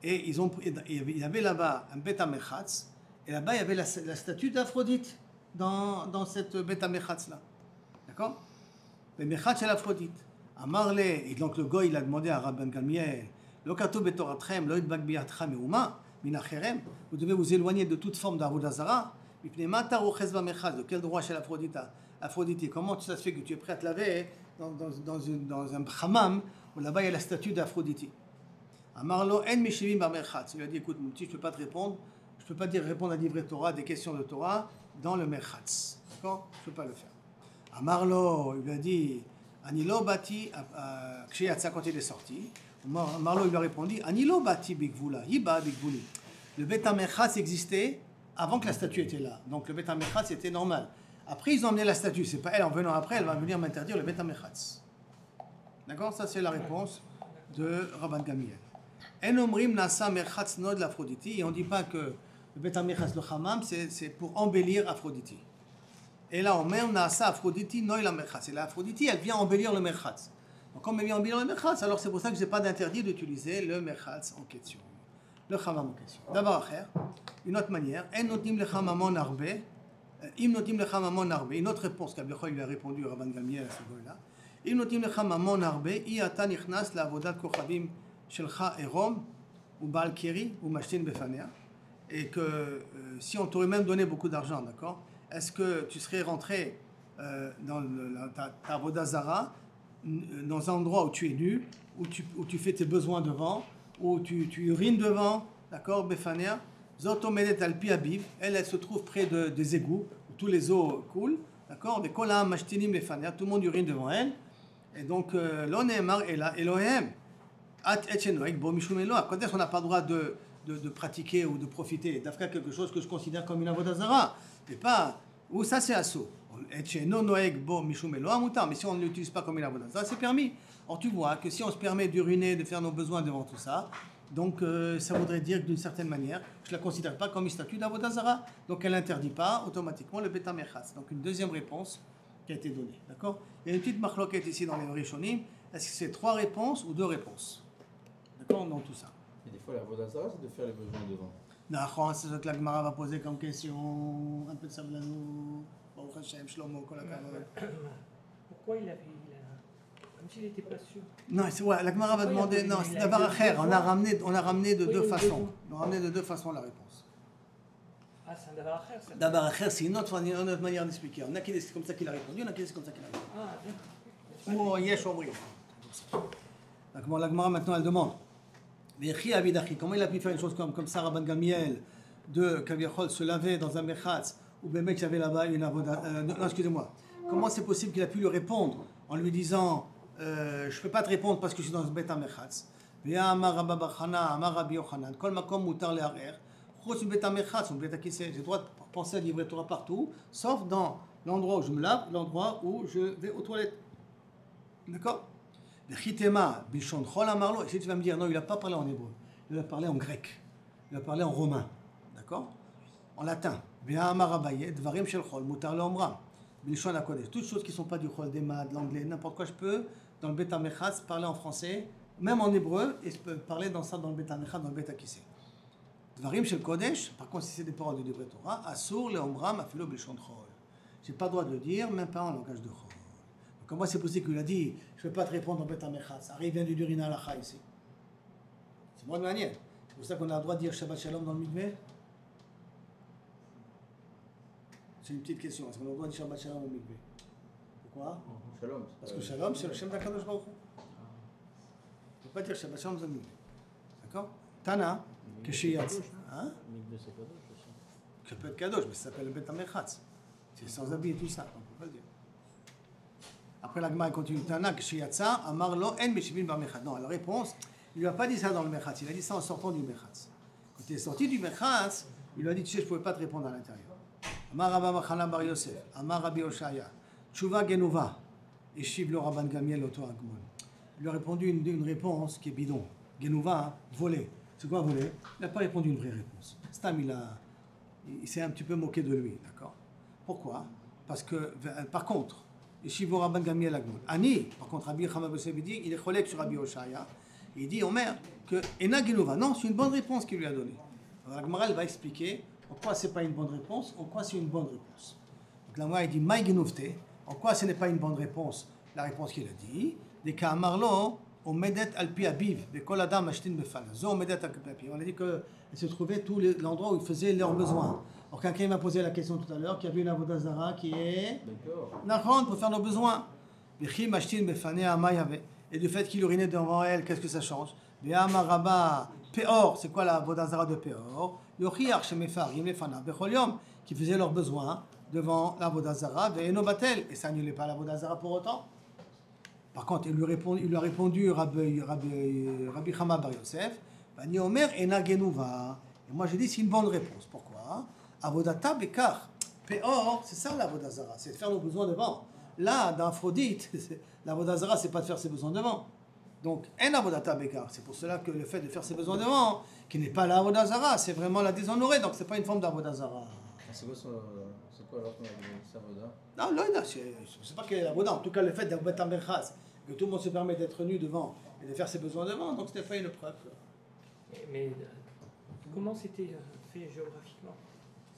Et il y avait là-bas un Beth HaMechatz, et là-bas il y avait la statue d'Aphrodite dans cette Beth HaMechatz là. D'accord? Le Mechatz c'est l'Aphrodite. Amarle, et donc le goy il a demandé à Rabban Gamiel, Lo katou betoratchem, lo yidbak biyatcha meuma, min acherem, vous devez vous éloigner de toute forme d'Avodah Zara. De quel droit chez l'Aphrodite? Comment ça se fait que tu es prêt à te laver dans un hammam où là-bas il y a la statue d'Aphrodite? Amarlo en meshivim b'merchatz. Il a dit écoute mon petit, je ne peux pas te répondre, je ne peux pas dire répondre à livret Torah, des questions de Torah dans le merchatz. D'accord? Je ne peux pas le faire. Amarlo, il lui a dit Anilo bati, quand il est sorti, Amarlo il lui a répondu Anilo bati bigvula, hiba bigvuli. Le Beth HaMechatz existait avant que la statue était là. Donc le Beth HaMechatz c'était normal. Après ils ont emmené la statue. C'est pas elle en venant après, elle va venir m'interdire le Beth HaMechatz. D'accord? Ça c'est la réponse de Rabban Gamiel. En omrim nasa merchatz nod l'Aphrodite. Et on ne dit pas que le Beth HaMechatz, le hammam, c'est pour embellir Aphrodite. Et là on met nasa Aphrodite noy la merchatz. Et l'Aphrodite elle vient embellir le merchatz. Donc comme elle vient embellir le merchatz, alors c'est pour ça que j'ai pas d'interdit d'utiliser le merchatz en question. Le hammam en question. D'abord, une autre manière, une autre réponse qu'Abichol lui a répondu à Rabban Gamiel à ce moment-là. Et que si on t'aurait même donné beaucoup d'argent, d'accord, est-ce que tu serais rentré dans ta Avodah Zara, dans un endroit où tu es nu, où tu fais tes besoins devant, où tu urines devant, d'accord, Befania, Zotomedet alpi abiv, elle se trouve près des égouts, où tous les eaux coulent, d'accord, mais kolam mashtinim Befania, tout le monde urine devant elle, et donc, l'onemar est là, Elohim, at etchenoek, bo mishum Eloah, quand est-ce qu'on n'a pas le droit de pratiquer ou de profiter d'affaire quelque chose que je considère comme une avodah zara, et pas, ou ça c'est assaut, etchenoek bo mishum Eloah mutar, mais si on ne l'utilise pas comme une avodah zara, c'est permis. Or tu vois que si on se permet d'uriner, de faire nos besoins devant tout ça, Donc ça voudrait dire que d'une certaine manière, je ne la considère pas comme une statue d'Avodah Zara. Donc elle n'interdit pas automatiquement le Beta Mechatz. Donc une deuxième réponse qui a été donnée. D'accord? Il y a une petite marloquette ici dans les Rishonim. Est-ce que c'est 3 réponses ou 2 réponses? D'accord? Dans tout ça. Et des fois, la Vodazara, c'est de faire les besoins devant. D'accord, c'est ce que la Gemara va poser comme question. Un peu de sablanou. Baruch Hashem, Shlomo, Kol HaKavod. Pourquoi il comme s'il n'était pas sûr. Non, c'est ouais, la Gemara va demander. Non, c'est d'abord Acher. On a ramené de deux façons. On a ramené de 2 façons la réponse. Ah, c'est un Davar Acher, ça. Davar Acher, c'est une autre manière d'expliquer. On a qui dit c'est comme ça qu'il a répondu, on a qui dit c'est comme ça qu'il a répondu. Ah, bien. Oh, Yesh Omri. La Gemara maintenant elle demande. Comment il a pu faire une chose comme ça, Rabban Gamiel, de Kaviachol se laver dans un Mechatz, ou bien mec j'avais là-bas une avoda. Non, excusez-moi. Comment c'est possible qu'il a pu lui répondre en lui disant je ne peux pas te répondre parce que je suis dans ce Beta Mechatz. Amar Rabba Bachana, Amar Rabbi Yochanan, Kol Makom Mutar Le'arer, Chutz Beta Mechatz, ou Beta Kisei. J'ai le droit de penser à livrer Torah partout, sauf dans l'endroit où je me lave, l'endroit où je vais aux toilettes. D'accord? Et si tu vas me dire non, il n'a pas parlé en hébreu, il a parlé en grec, il a parlé en romain, d'accord? En latin. Toutes choses qui ne sont pas du chol, des maths, de l'anglais, n'importe quoi, je peux, dans le Beta Mechatz, parler en français, même en hébreu, et je peux parler dans ça dans le Beta Mechatz, dans le Beta Kisei. Dvarim shel Kodesh, par contre, si c'est des paroles de Divrei Torah, Asur leomram afilo b'lishon chol. Je n'ai pas le droit de le dire, même pas en langage de chol. Comment c'est possible qu'il a dit je ne peux pas te répondre en Beta Mechatz? Arrive vient du Durina Alacha ici. C'est moi de manière. C'est pour ça qu'on a le droit de dire Shabbat Shalom dans le mikveh. C'est une petite question. Est-ce qu'on a le droit de dire Shabbat Shalom au mikveh? Pourquoi? Shalom. Parce que Shalom, c'est le Shem d'Akadosh Baruch Hu. On ne peut pas dire Shabbat Shalom dans le mikveh. D'accord? Tana, Keshiyatz. Hein? Mikveh, c'est kadosh aussi. Ça peut être Kadosh, mais ça s'appelle le Beta Mechatz. C'est sans habit et tout ça. On ne peut pas le dire. Après la Gemara continue. Tana, Keshiyatza, Amar lo en meshivin bar Mechatz. Non, la réponse, il ne lui a pas dit ça dans le Mechatz. Il a dit ça en sortant du Mechatz. Quand il est sorti du Mechatz, il lui a dit tu sais, je ne pouvais pas te répondre à l'intérieur. Amar Rabba Machana bar Yosef, Amar Rabbi Oshaya, Tshuva Genuva, et Shivlo Rabban Gamiel Oto Agmon. Il lui a répondu une réponse qui est bidon. Genuva, volé. C'est quoi volé? Il n'a pas répondu une vraie réponse. Stam, il s'est un petit peu moqué de lui, d'accord? Pourquoi? Parce que, par contre, et Shivlo Rabban Gamiel Agmon. Ani, par contre, Rabbi Chama Bossev dit, il est collègue sur Rabbi Oshaya, il dit, Omer, que Ena Genuva. Non, c'est une bonne réponse qu'il lui a donnée. Alors, la Gemara, elle va expliquer en quoi c'est pas une bonne réponse, en quoi c'est une bonne réponse. Donc la Gemara, il dit, Maï Genuvte, en quoi ce n'est pas une bonne réponse? La réponse qu'il a dit, des cas Amarlo, on medet alpi abiv, de kol adam ashtin befan. Zo medet alpi. On a dit qu'elle se trouvait tout l'endroit où ils faisaient leurs besoins. Alors quelqu'un m'a posé la question tout à l'heure, qu'il y avait une avodah zara qui est Nachon pour faire nos besoins. Bechim ashtin befane amayave. Et du fait qu'il urinait devant elle, qu'est-ce que ça change? Ve'amar rabba peor, c'est quoi la avodah zara de peor? Yochiach shemefarim lefana bechol yom, qui faisaient leurs besoins devant l'avodah zara, ve'eno batel, et ça annulait pas l'avodah zara pour autant. Par contre, il lui a répondu Rabbi Chama bar Yosef, Bani Omer ena genuva. Et moi j'ai dit c'est une bonne réponse. Pourquoi? Avodata bekar. Peor, c'est ça l'avodah zara, c'est de faire nos besoins devant. Là, dans Aphrodite, l'avodah zara, c'est pas de faire ses besoins devant. Donc, en avodata bekar. C'est pour cela que le fait de faire ses besoins devant, qui n'est pas l'avodah zara, c'est vraiment la déshonorer. Donc, c'est pas une forme d'avodah zara. C'est quoi alors qu'on a dit ça, Voda? Non, là, je sais pas quelle est l'avodah. En tout cas, le fait d'être en merchas, que tout le monde se permet d'être nu devant et de faire ses besoins devant, donc c'était pas une preuve. Mais comment c'était fait géographiquement?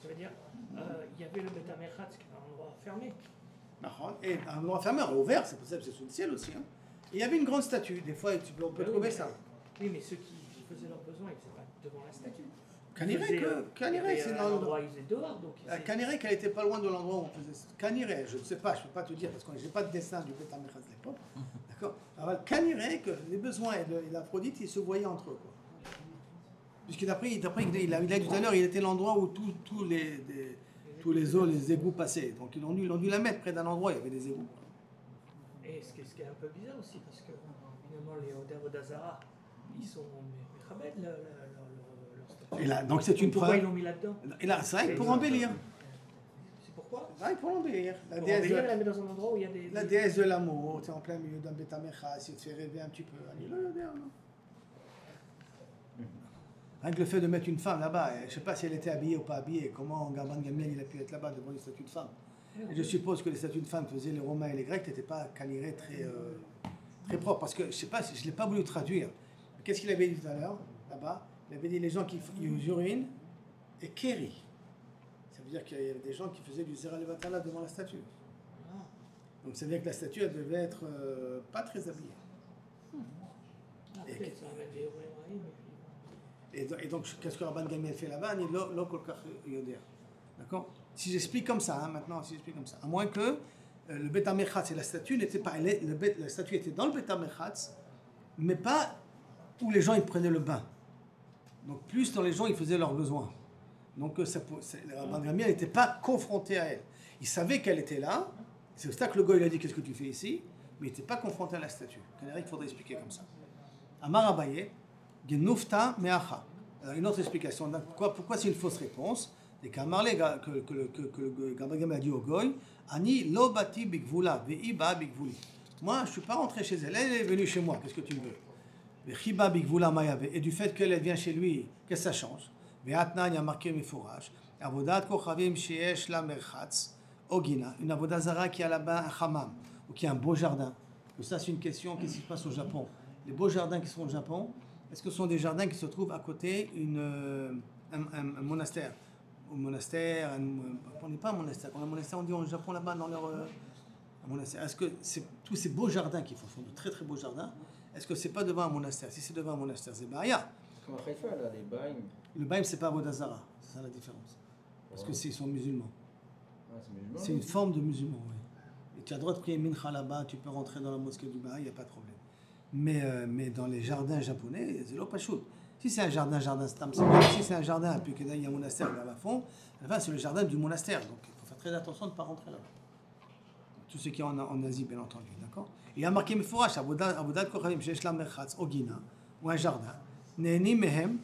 Ça veut dire, il y avait le Beta Mechatz qui est un endroit fermé. Et un endroit fermé, ouvert, c'est possible, c'est sous le ciel aussi. Hein. Et il y avait une grande statue, des fois on peut trouver ça. Oui, mais ceux qui faisaient leurs besoins, ils n'étaient pas devant la statue. Caniré, c'est dans l'endroit, ils étaient dehors. Caniré, qu'elle était pas loin de l'endroit où on faisait. Caniré, je ne sais pas, je ne peux pas te dire parce que je n'ai pas de dessin du Beta Mechatz de l'époque. D'accord. Alors, Caniré, que les besoins et l'Aphrodite, ils se voyaient entre eux. Quoi. Puisqu'après, il a dit tout à l'heure, il était l'endroit où tous les eaux, les égouts passaient. Donc ils ont dû la mettre près d'un endroit, il y avait des égouts. Et ce qui est un peu bizarre aussi, parce que finalement, les avodah zara, ils sont méchabed, leur statut. Et là, donc c'est une Pourquoi preuve. ils l'ont mis là-dedans? Et là, c'est vrai, pour embellir. C'est pourquoi? Ouais, pour embellir. Pour embellir, elle la met dans un endroit où il y a des... La déesse de l'amour, tu es en plein milieu d'un Beta Mechatz, il te fait rêver un petit peu. Allez, là, regarde. Rien que le fait de mettre une femme là-bas, je ne sais pas si elle était habillée ou pas habillée, comment Rabban Gamliel il a pu être là-bas devant les statues de femmes. Et je suppose que les statues de femmes que faisaient les Romains et les Grecs n'étaient pas calibrées très propres. Parce que je ne sais pas, je ne l'ai pas voulu traduire. Mais qu'est-ce qu'il avait dit tout à l'heure, là-bas? Il avait dit les gens qui urinent et kéri. Ça veut dire qu'il y avait des gens qui faisaient du Zera Levatala devant la statue. Donc ça veut dire que la statue, elle devait être pas très habillée. Après, ça va mettre des Et donc, qu'est-ce que Rabban Gamliel fait là-bas? D'accord? Si j'explique comme ça, maintenant, si j'explique comme ça, à moins que le Beth HaMechatz et la statue n'étaient pas, la statue était dans le Beth HaMechatz, mais pas où les gens ils prenaient le bain. Donc plus dans les gens ils faisaient leurs besoins. Donc Rabban Gamliel n'était pas confronté à elle. Il savait qu'elle était là. C'est pour ça que le gars il a dit qu'est-ce que tu fais ici, mais il n'était pas confronté à la statue. Il faudrait expliquer comme ça. Amar Abaye, Genufta Meacha. Une autre explication. Pourquoi c'est une fausse réponse? Et qu'Amarle que le Rabban Gamliel a dit au goy, Ani lo bati bigvula ve'i ba bigvuli. Moi je suis pas rentré chez elle. Elle est venue chez moi. Qu'est-ce que tu veux? Ve'chiba bigvula mayave. Et du fait qu'elle vient chez lui, qu'est-ce que ça change? Ve'atnan y a marqué mifouraj. Avodat kochavim sheyesh la merchatz. Ogina, une avodah zara qui a là-bas un hammam, ou qui a un beau jardin. Donc ça, c'est une question, qu'est-ce qui se passe au Japon? Les beaux jardins qui sont au Japon, est-ce que ce sont des jardins qui se trouvent à côté un monastère? Au monastère, on n'est pas un monastère. Quand on a un monastère, on dit au Japon là-bas dans leur monastère. Est-ce que tous ces beaux jardins qui font de très très beaux jardins, est-ce que c'est pas devant un monastère? Si c'est devant un monastère, c'est Bahia. Comme à Haïfa, là, les baïms. Le baïm, c'est pas avodah zara, c'est ça la différence. Parce que ils sont musulmans. C'est une forme de musulman, oui. Et tu as le droit de prier mincha là-bas, tu peux rentrer dans la mosquée du Bahia, il n'y a pas de problème. Mais dans les jardins japonais, c'est l'eau pas chaude. Si c'est un jardin stam, c'est bien. Si c'est un jardin, puis qu'il y a un monastère vers la fond, enfin, c'est le jardin du monastère. Donc il faut faire très attention de ne pas rentrer là-bas. Tout ce qui est en Asie, bien entendu, d'accord? Il y a marqué Mefourash, Avodat Kochavim, Sheyesh la Merchatz, Ogina, ou un jardin. Neheni mehem,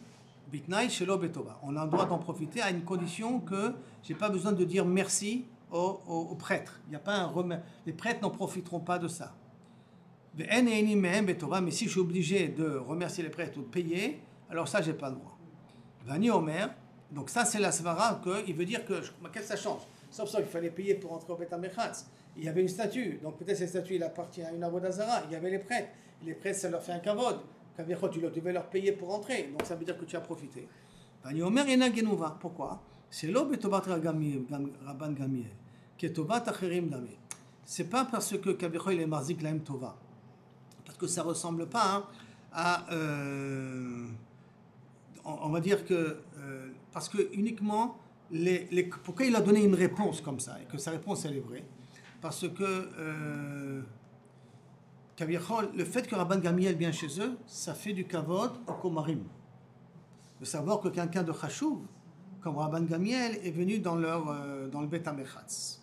bitnaï shelo betova. On a le droit d'en profiter à une condition que j'ai pas besoin de dire merci aux prêtres. Il y a pas les prêtres n'en profiteront pas de ça. Mais si je suis obligé de remercier les prêtres ou de payer, alors ça j'ai pas le droit. Vani Omer, donc ça c'est la svara qu'il veut dire que qu'est-ce que ça change? Sauf ça qu'il fallait payer pour entrer au Beth HaMechatz. Il y avait une statue, donc peut-être cette statue il appartient à une avodah zara. Il y avait les prêtres. Les prêtres ça leur fait un kavod. Tu devais leur payer pour entrer, donc ça veut dire que tu as profité. Pourquoi? C'est l'eau betovat Rabban Gamliel, qui est tovat acherim damé. C'est pas parce que Kavichol est marzik laem tova, parce que ça ressemble pas à, on va dire que parce que uniquement pourquoi il a donné une réponse comme ça et que sa réponse elle est vraie, parce que le fait que Rabban Gamliel vient chez eux, ça fait du kavod au komarim. De savoir que quelqu'un de chashuv, comme Rabban Gamliel, est venu dans le Beth HaMechatz.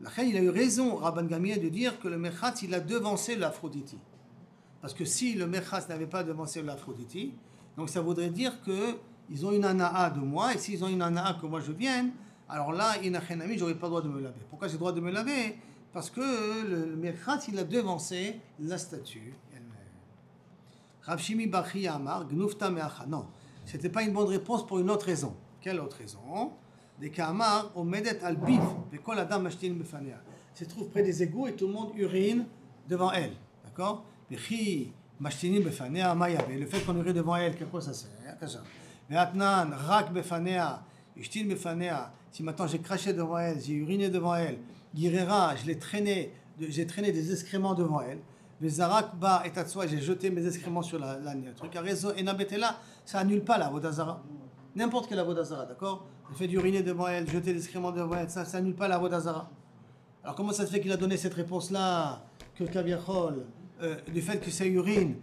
Il a eu raison, Rabban Gamliel, de dire que le Mechatz, il a devancé l'Aphrodite. Parce que si le Mechatz n'avait pas devancé l'Aphrodite, donc ça voudrait dire qu'ils ont une ana'a de moi, et s'ils ont une ana'a que moi je vienne, alors là, inachenami, j'aurais pas le droit de me laver. Pourquoi j'ai le droit de me laver? Parce que le Mechatz, il a devancé la statue elle-même. Rav Shimi bar Chiya Amar, Gnufta me'acha. Non, c'était pas une bonne réponse pour une autre raison. Quelle autre raison? Des Kamar, Omedet al bif, Vekol Adam Mashtin Befanea. Se trouve près des égouts et tout le monde urine devant elle. D'accord? Vechi Mashtin Befanea Mayabe. Le fait qu'on urine devant elle, quelque chose ça sert. Veatnan, Rak Befanea, Ishtin Befanea. Si maintenant j'ai craché devant elle, j'ai uriné devant elle, Girera, j'ai traîné des excréments devant elle. Vezarak Ba et Tatsua, j'ai jeté mes excréments sur la truc. Arezo et Nabetela, ça annule pas la avodah zara. N'importe quelle avodah zara, d'accord? Le fait d'uriner devant elle, jeter des excréments devant elle, ça annule pas la avodah zara. Alors comment ça se fait qu'il a donné cette réponse-là, que Kaviachol, du fait que ça urine,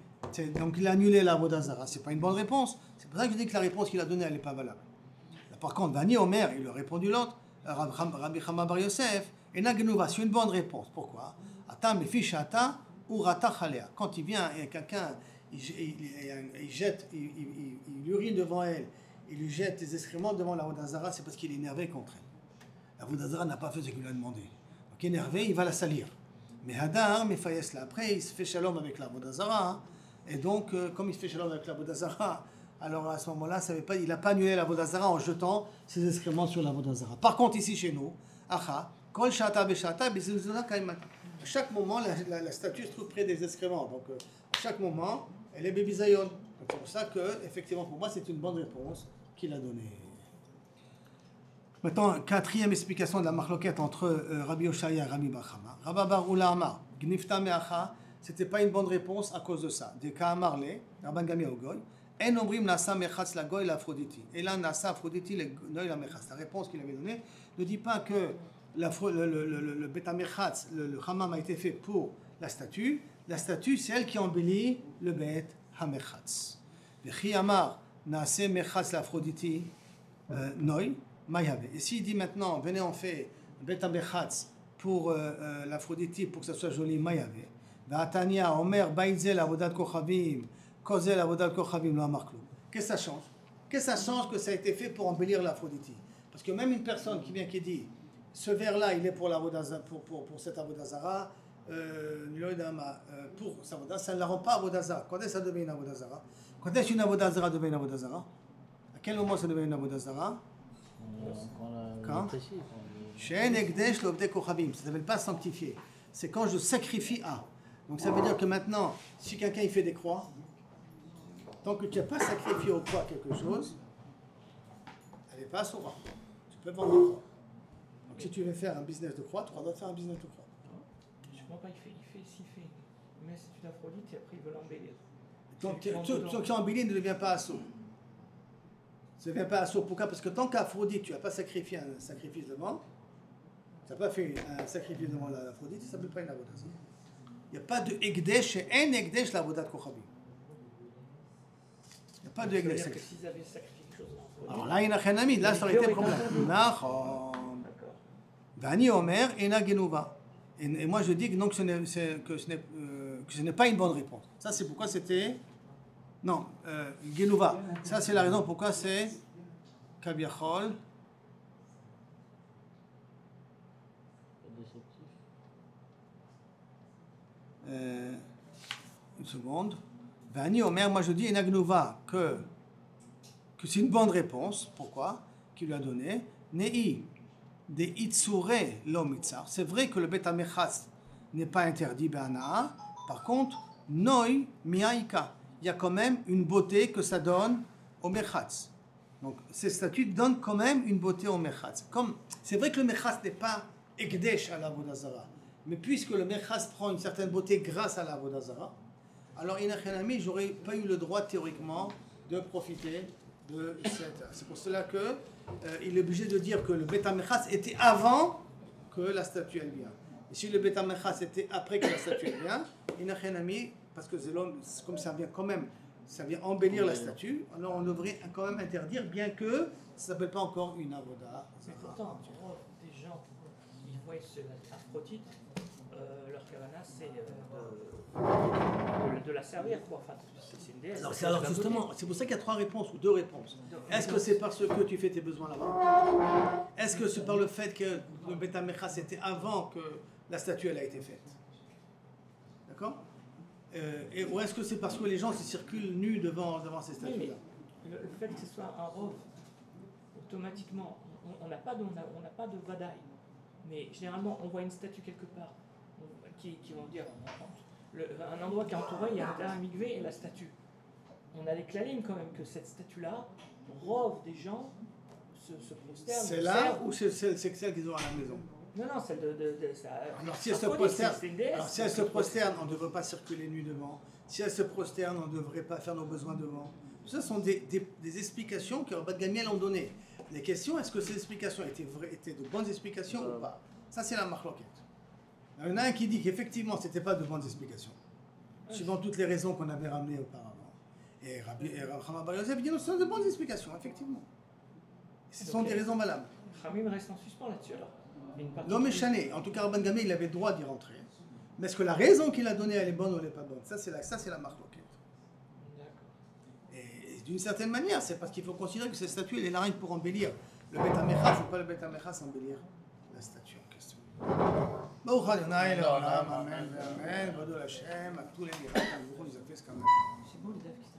donc il a annulé la avodah zara? C'est pas une bonne réponse. C'est pour ça que je dis que la réponse qu'il a donnée, elle n'est pas valable. Par contre, Vani Omer, il lui a répondu l'autre, Rabbi Chama bar Yosef, et Nagenouva, c'est une bonne réponse. Pourquoi? Ata mefish ata ou rata chalea. Quand il vient et quelqu'un, il jette, il urine devant elle, il lui jette des excréments devant la avodah zara, c'est parce qu'il est énervé contre elle. La avodah zara n'a pas fait ce qu'il lui a demandé. Donc énervé, il va la salir. Mais Hadar, Mefayesla, après il se fait shalom avec la avodah zara, et donc comme il se fait shalom avec la avodah zara, alors à ce moment-là, il n'a pas annulé la Vodazara en jetant ses excréments sur la Vodazara. Par contre, ici chez nous, Acha, Kol Shata Beshata, Bezuzuna Kaimata. À chaque moment, la statue se trouve près des excréments. Donc, à chaque moment, elle est Bébizayon. Donc, c'est pour ça que, effectivement, pour moi, c'est une bonne réponse qu'il a donnée. Maintenant, quatrième explication de la marloquette entre Rabbi Oshaya et Rabbi Bachama. Rabba Bar Ula Amar, Gnifta Meacha, c'était pas une bonne réponse à cause de ça. Des cas Amarle, Rabban Gamia Ogoy, En Omrim Nasa Mechatz la Goy la Aphrodite. Et là, Nasa Aphrodite le Goy la Mechatz. La réponse qu'il avait donnée ne dit pas que le Beta Mechatz, le Hammam a été fait pour la statue. La statue, c'est elle qui embellit le Bet HaMechatz. Vechi Amar Nasa Mechatz la Aphrodite Noy. Et s'il dit maintenant, venez on fait Beta Mechatz pour l'Aphrodite, pour que ça soit joli, Mayave. V'atania, Omer, Baïzel, Avodat Kochavim, Kozel, Avodat Kochavim, lo amar klum. Qu'est-ce que ça change? Qu'est-ce que ça change que ça a été fait pour embellir l'Aphrodite? Parce que même une personne qui vient qui dit, ce verre-là, il est pour cette Avodazara, pour sa Avodazara, ça ne la rend pas Avodazara. Quand est-ce que ça devient une Avodazara? Quand est-ce qu'une Avodazara devient une Avodazara? À quel moment ça devient une Avodazara? Quand ça ne s'appelle pas sanctifier. C'est quand je sacrifie à. Donc ça veut dire que maintenant, si quelqu'un il fait des croix, tant que tu n'as pas sacrifié aux croix quelque chose, elle n'est pas assoura. Tu peux vendre des croix. Donc si tu veux faire un business de croix, tu dois faire un business de croix. Je ne comprends pas, s'il fait une messe d'une Aphrodite et après il veut l'embellir. Donc tout qui embellit ne devient pas assaut. Ça ne devient pas assaut. Pourquoi? Parce que tant qu'Aphrodite, tu n'as pas sacrifié un sacrifice devant, tu n'as pas fait un sacrifice devant l'Aphrodite, ça ne s'appelle pas une Avodah. Il n'y a pas de Ekdesh et un Ekdesh l'Avodat Kochavim. Il n'y a pas de Ekdesh. C'est-à-dire que s'ils avaient sacrifié quelque chose en Alors là, il n'y a rien à mis. Là, ça aurait été problème. Vani Omer et na Genova. Et moi, je dis que, non, que ce n'est pas une bonne réponse. Ça, c'est pourquoi c'était. Non, Genova. Ça, c'est la raison pourquoi c'est Kabiachol. Une seconde. Vani Omer, moi je dis Enagnuva que c'est une bonne réponse. Pourquoi? Qu'il lui a donné. Nei de Itsure Lomitzar. C'est vrai que le Bet HaMechatz n'est pas interdit, Be'anaa. Par contre, Noi Miaika. Il y a quand même une beauté que ça donne au Mechatz. Donc ces statues donnent quand même une beauté au Mechatz. C'est vrai que le Mechatz n'est pas Ekdesh à la Vodazara. Mais puisque le Mechatz prend une certaine beauté grâce à la Vodazara, alors Inachanami, j'aurais pas eu le droit théoriquement de profiter de cette. C'est pour cela que il est obligé de dire que le Bet HaMechatz était avant que la statue elle vient. Et si le Bet HaMechatz était après que la statue elle vient, Inachanami, parce que comme ça vient quand même, ça vient embellir la statue, alors on devrait quand même interdire, bien que ça s'appelle pas encore une avoda. Mais pourtant, des gens, ils voient l'Aphrodite, leur kavana, c'est de la servir, quoi. Enfin, c'est une déesse. Alors justement, c'est pour ça qu'il y a 3 réponses ou 2 réponses. Est-ce que c'est parce que tu fais tes besoins là-bas? Est-ce que c'est par le fait que le Bet HaMechatz était avant que la statue elle a été faite? D'accord? Ou est-ce que c'est parce que les gens se circulent nus devant ces statues-là? Le fait que ce soit un rov, automatiquement, on n'a pas de vadaï. Mais généralement, on voit une statue quelque part, qui vont dire, un endroit qui est entouré, il y a un mikvé et la statue. On a les clalim quand même que cette statue-là, rov des gens se prosternent. C'est là ou c'est celle qu'ils ont à la maison? Non, celle de ça. Alors si elle se prosterne, on ne devrait pas circuler nu devant. Si elle se prosterne, on ne devrait pas faire nos besoins devant. Tout ça sont des explications que Rabban Gamiel ont données. Les questions, est-ce que ces explications étaient de bonnes explications ou pas? Ça, c'est la marloquette. Il y en a un qui dit qu'effectivement, ce n'était pas de bonnes explications, suivant toutes les raisons qu'on avait ramenées auparavant. Et Rabbi Bar Yosef dit que ce sont de bonnes explications, effectivement. Ce sont des raisons valables. Khamim reste en suspens là-dessus alors. Non mais Chané, en tout cas Rabban Gamliel il avait le droit d'y rentrer. Mais est-ce que la raison qu'il a donnée elle est bonne ou elle n'est pas bonne? Ça c'est la marloquette. Et d'une certaine manière, c'est parce qu'il faut considérer que cette statue elle est là rien pour embellir le Bet HaMechatz, c'est pas le Bet HaMechatz embellir la statue en question. Baruch Adonai Le'olam, amen, amen, Vadol Hashem, à tous les miracles, nous avons fait ce qu'on a. C'est beau le dev qui